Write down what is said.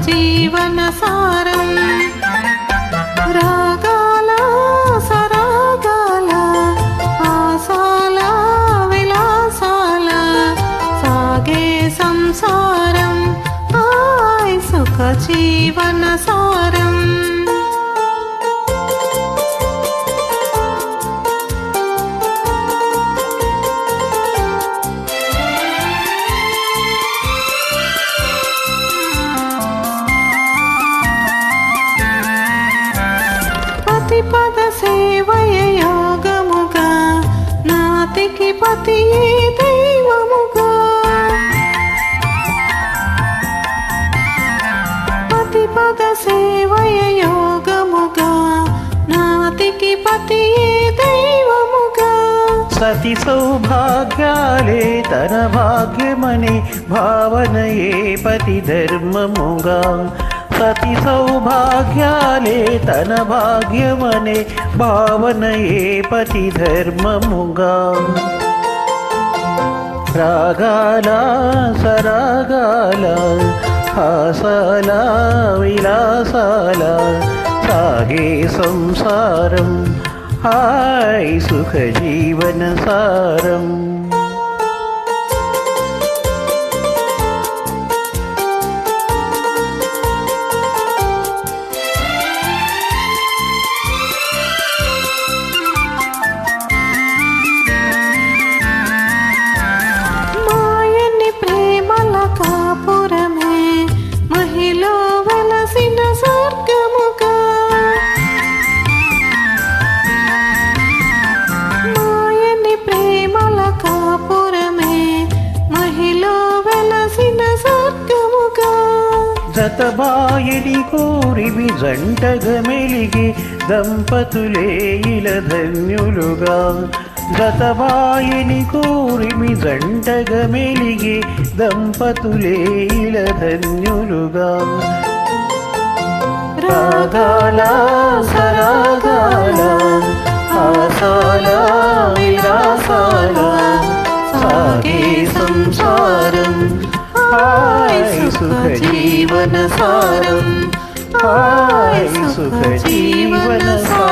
జీవన సారం రాగాల సరాగాల ఆసాల విలాసాల సాగే సంసారం హాయ్ సుఖ జీవన సారం పద సేవయ యోగముగా నాతికి పతియే దైవముగా పద సేవయ యోగముగా నాతికి పతియే దైవముగా సతి సౌభాగ్యాలే తన భాగ్యమనే భావనయే పతి ధర్మముగా సతి సౌభాగ్యాలే తన భాగ్యమనే భావనయే పతి ధర్మముగా రాగాల సరాగాల హాసాల విలాసాల సాగే సంసారం హాయ్ సుఖ జీవన సారం కాపురమే మహిళ వలసిన స్వర్గముగా మాయని ప్రేమల కాపురమే మహిళ వలసిన స్వర్గముగా జతబాయని కోరివి జంటగా మెలిగి దంపతులే ఇలా ధన్యులుగా జతబాయని కోరిమి జంటగా మెలిగి దంపతులే ఇలా ధన్యులుగా రాగాల సరాగాల ఆసాల విలాసాల సాగే సంసారం హాయ్ సుఖ జీవన సారం హాయ్ సుఖ జీవన సారం.